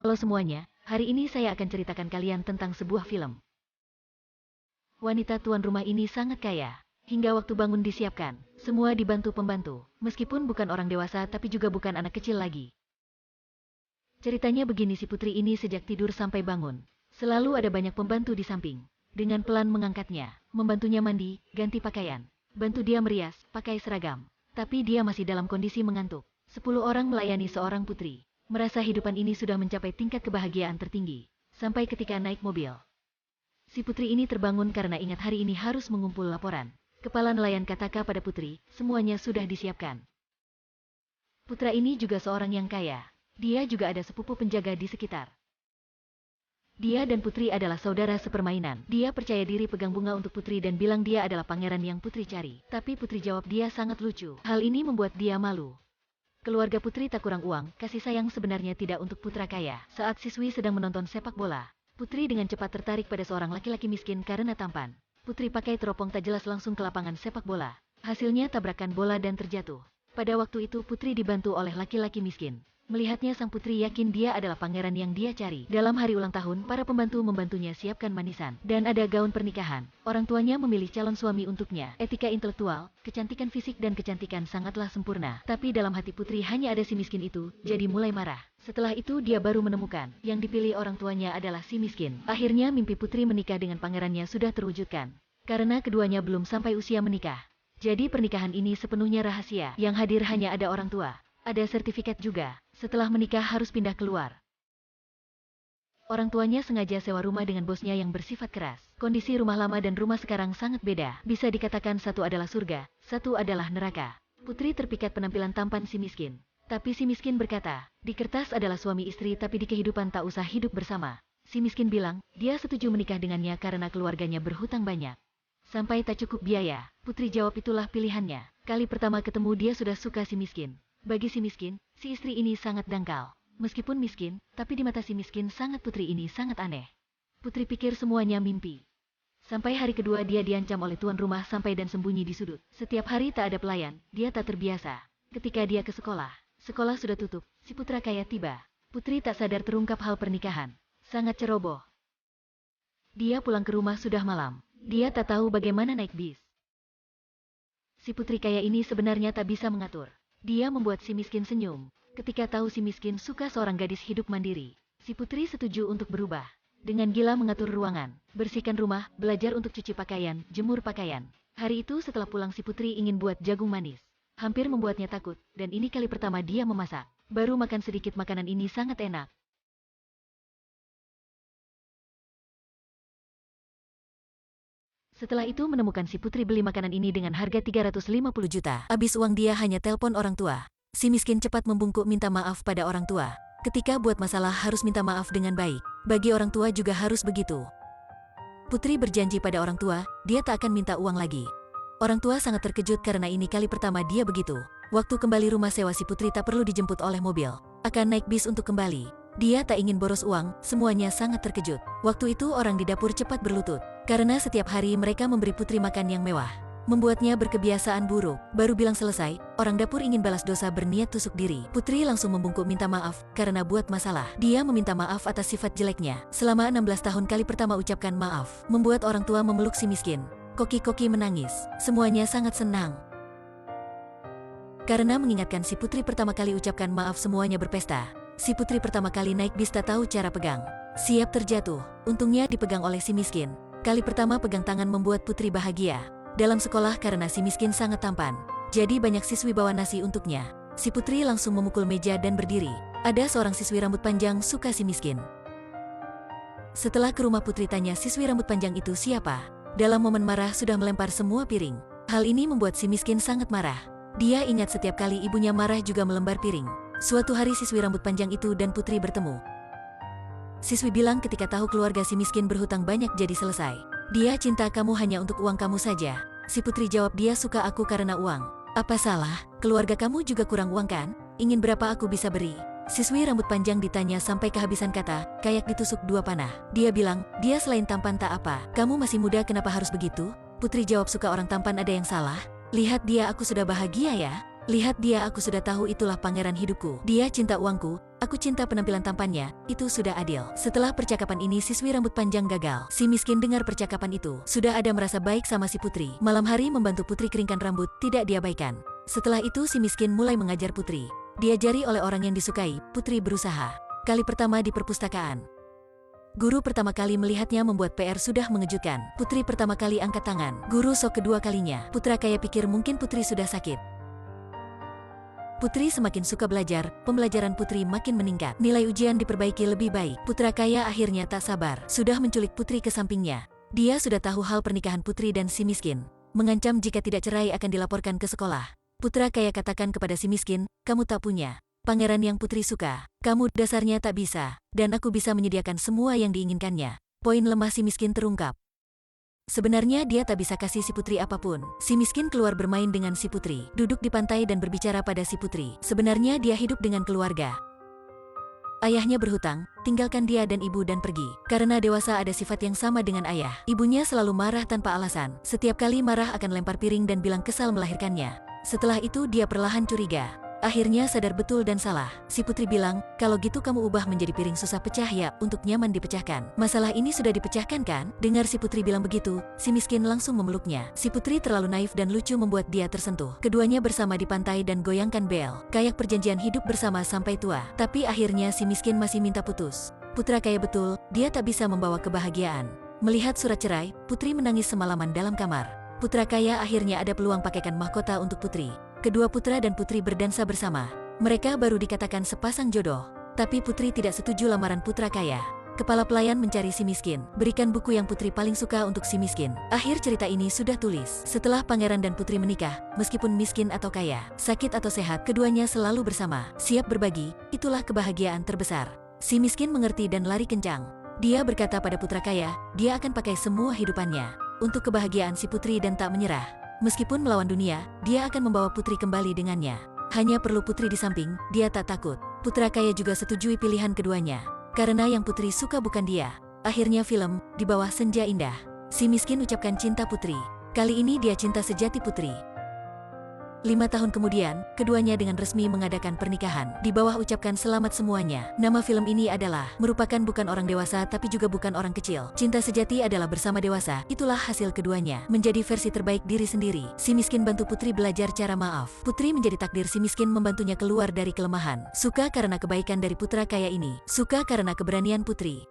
Halo semuanya, hari ini saya akan ceritakan kalian tentang sebuah film. Wanita tuan rumah ini sangat kaya. Hingga waktu bangun disiapkan, semua dibantu pembantu. Meskipun bukan orang dewasa tapi juga bukan anak kecil lagi. Ceritanya begini, si putri ini sejak tidur sampai bangun. Selalu ada banyak pembantu di samping. Dengan pelan mengangkatnya, membantunya mandi, ganti pakaian. Bantu dia merias, pakai seragam. Tapi dia masih dalam kondisi mengantuk. 10 orang melayani seorang putri. Merasa hidupan ini sudah mencapai tingkat kebahagiaan tertinggi. Sampai ketika naik mobil. Si putri ini terbangun karena ingat hari ini harus mengumpul laporan. Kepala nelayan katakan pada putri, semuanya sudah disiapkan. Putra ini juga seorang yang kaya. Dia juga ada sepupu penjaga di sekitar. Dia dan putri adalah saudara sepermainan. Dia percaya diri pegang bunga untuk putri dan bilang dia adalah pangeran yang putri cari. Tapi putri jawab dia sangat lucu. Hal ini membuat dia malu. Keluarga putri tak kurang uang, kasih sayang sebenarnya tidak untuk putra kaya. Saat siswi sedang menonton sepak bola, putri dengan cepat tertarik pada seorang laki-laki miskin karena tampan. Putri pakai teropong tak jelas langsung ke lapangan sepak bola. Hasilnya tabrakan bola dan terjatuh. Pada waktu itu putri dibantu oleh laki-laki miskin. Melihatnya sang putri yakin dia adalah pangeran yang dia cari. Dalam hari ulang tahun, para pembantu membantunya siapkan manisan. Dan ada gaun pernikahan. Orang tuanya memilih calon suami untuknya. Etika intelektual, kecantikan fisik dan kecantikan sangatlah sempurna. Tapi dalam hati putri hanya ada si miskin itu, jadi mulai marah. Setelah itu dia baru menemukan, yang dipilih orang tuanya adalah si miskin. Akhirnya mimpi putri menikah dengan pangerannya sudah terwujudkan. Karena keduanya belum sampai usia menikah. Jadi pernikahan ini sepenuhnya rahasia. Yang hadir hanya ada orang tua. Ada sertifikat juga. Setelah menikah harus pindah keluar. Orang tuanya sengaja sewa rumah dengan bosnya yang bersifat keras. Kondisi rumah lama dan rumah sekarang sangat beda. Bisa dikatakan satu adalah surga, satu adalah neraka. Putri terpikat penampilan tampan si miskin. Tapi si miskin berkata, di kertas adalah suami istri tapi di kehidupan tak usah hidup bersama. Si miskin bilang, dia setuju menikah dengannya karena keluarganya berhutang banyak. Sampai tak cukup biaya. Putri jawab itulah pilihannya. Kali pertama ketemu dia sudah suka si miskin. Bagi si miskin, si istri ini sangat dangkal. Meskipun miskin, tapi di mata si miskin sangat putri ini sangat aneh. Putri pikir semuanya mimpi. Sampai hari kedua dia diancam oleh tuan rumah sampai dan sembunyi di sudut. Setiap hari tak ada pelayan, dia tak terbiasa. Ketika dia ke sekolah, sekolah sudah tutup, si putra kaya tiba. Putri tak sadar terungkap hal pernikahan. Sangat ceroboh. Dia pulang ke rumah sudah malam. Dia tak tahu bagaimana naik bis. Si putri kaya ini sebenarnya tak bisa mengatur. Dia membuat si miskin senyum. Ketika tahu si miskin suka seorang gadis hidup mandiri, si putri setuju untuk berubah. Dengan gila mengatur ruangan, bersihkan rumah, belajar untuk cuci pakaian, jemur pakaian. Hari itu setelah pulang si putri ingin buat jagung manis. Hampir membuatnya takut, dan ini kali pertama dia memasak. Baru makan sedikit makanan ini sangat enak. Setelah itu menemukan si putri beli makanan ini dengan harga 350 juta. Habis uang dia hanya telpon orang tua. Si miskin cepat membungkuk minta maaf pada orang tua. Ketika buat masalah harus minta maaf dengan baik. Bagi orang tua juga harus begitu. Putri berjanji pada orang tua, dia tak akan minta uang lagi. Orang tua sangat terkejut karena ini kali pertama dia begitu. Waktu kembali rumah sewa si putri tak perlu dijemput oleh mobil. Akan naik bis untuk kembali. Dia tak ingin boros uang, semuanya sangat terkejut. Waktu itu orang di dapur cepat berlutut. Karena setiap hari mereka memberi putri makan yang mewah. Membuatnya berkebiasaan buruk. Baru bilang selesai, orang dapur ingin balas dosa berniat tusuk diri. Putri langsung membungkuk minta maaf, karena buat masalah. Dia meminta maaf atas sifat jeleknya. Selama 16 tahun kali pertama ucapkan maaf. Membuat orang tua memeluk si miskin. Koki-koki menangis. Semuanya sangat senang. Karena mengingatkan si putri pertama kali ucapkan maaf semuanya berpesta. Si putri pertama kali naik bis tak tahu cara pegang. Siap terjatuh. Untungnya dipegang oleh si miskin. Kali pertama pegang tangan membuat putri bahagia. Dalam sekolah karena si miskin sangat tampan. Jadi banyak siswi bawa nasi untuknya. Si putri langsung memukul meja dan berdiri. Ada seorang siswi rambut panjang suka si miskin. Setelah ke rumah putri tanya siswi rambut panjang itu siapa. Dalam momen marah sudah melempar semua piring. Hal ini membuat si miskin sangat marah. Dia ingat setiap kali ibunya marah juga melembar piring. Suatu hari siswi rambut panjang itu dan putri bertemu. Siswi bilang ketika tahu keluarga si miskin berhutang banyak jadi selesai. Dia cinta kamu hanya untuk uang kamu saja. Si putri jawab dia suka aku karena uang. Apa salah? Keluarga kamu juga kurang uang kan? Ingin berapa aku bisa beri? Siswi rambut panjang ditanya sampai kehabisan kata, kayak ditusuk 2 panah. Dia bilang, dia selain tampan tak apa. Kamu masih muda kenapa harus begitu? Putri jawab suka orang tampan ada yang salah? Lihat dia aku sudah bahagia ya. Lihat dia aku sudah tahu itulah pangeran hidupku. Dia cinta uangku. Aku cinta penampilan tampannya, itu sudah adil. Setelah percakapan ini siswi rambut panjang gagal. Si miskin dengar percakapan itu. Sudah ada merasa baik sama si putri. Malam hari membantu putri keringkan rambut, tidak diabaikan. Setelah itu si miskin mulai mengajar putri. Diajari oleh orang yang disukai, putri berusaha. Kali pertama di perpustakaan. Guru pertama kali melihatnya membuat PR sudah mengejutkan. Putri pertama kali angkat tangan. Guru sok kedua kalinya. Putra kaya pikir mungkin putri sudah sakit. Putri semakin suka belajar, pembelajaran putri makin meningkat. Nilai ujian diperbaiki lebih baik. Putra kaya akhirnya tak sabar. Sudah menculik putri ke sampingnya. Dia sudah tahu hal pernikahan putri dan si miskin. Mengancam jika tidak cerai akan dilaporkan ke sekolah. Putra kaya katakan kepada si miskin, kamu tak punya pangeran yang putri suka. Kamu dasarnya tak bisa, dan aku bisa menyediakan semua yang diinginkannya. Poin lemah si miskin terungkap. Sebenarnya dia tak bisa kasih si putri apapun. Si miskin keluar bermain dengan si putri, duduk di pantai dan berbicara pada si putri. Sebenarnya dia hidup dengan keluarga. Ayahnya berhutang, tinggalkan dia dan ibu dan pergi. Karena dewasa ada sifat yang sama dengan ayah. Ibunya selalu marah tanpa alasan. Setiap kali marah akan lempar piring dan bilang kesal melahirkannya. Setelah itu dia perlahan curiga. Akhirnya sadar betul dan salah. Si putri bilang, kalau gitu kamu ubah menjadi piring susah pecah ya, untuk nyaman dipecahkan. Masalah ini sudah dipecahkan kan? Dengar si putri bilang begitu, si miskin langsung memeluknya. Si putri terlalu naif dan lucu membuat dia tersentuh. Keduanya bersama di pantai dan goyangkan bel. Kayak perjanjian hidup bersama sampai tua. Tapi akhirnya si miskin masih minta putus. Putra kaya betul, dia tak bisa membawa kebahagiaan. Melihat surat cerai, putri menangis semalaman dalam kamar. Putra kaya akhirnya ada peluang pakaikan mahkota untuk putri. Kedua putra dan putri berdansa bersama. Mereka baru dikatakan sepasang jodoh. Tapi putri tidak setuju lamaran putra kaya. Kepala pelayan mencari si miskin. Berikan buku yang putri paling suka untuk si miskin. Akhir cerita ini sudah tulis. Setelah pangeran dan putri menikah, meskipun miskin atau kaya, sakit atau sehat, keduanya selalu bersama. Siap berbagi, itulah kebahagiaan terbesar. Si miskin mengerti dan lari kencang. Dia berkata pada putra kaya, dia akan pakai semua hidupannya untuk kebahagiaan si putri dan tak menyerah. Meskipun melawan dunia, dia akan membawa putri kembali dengannya. Hanya perlu putri di samping, dia tak takut. Putra kaya juga setujui pilihan keduanya. Karena yang putri suka bukan dia. Akhirnya film, Di Bawah Senja Indah. Si miskin ucapkan cinta putri. Kali ini dia cinta sejati putri. 5 tahun kemudian, keduanya dengan resmi mengadakan pernikahan. Di bawah ucapkan selamat semuanya. Nama film ini adalah merupakan bukan orang dewasa tapi juga bukan orang kecil. Cinta sejati adalah bersama dewasa. Itulah hasil keduanya. Menjadi versi terbaik diri sendiri. Si miskin bantu putri belajar cara maaf. Putri menjadi takdir si miskin membantunya keluar dari kelemahan. Suka karena kebaikan dari putra kaya ini. Suka karena keberanian putri.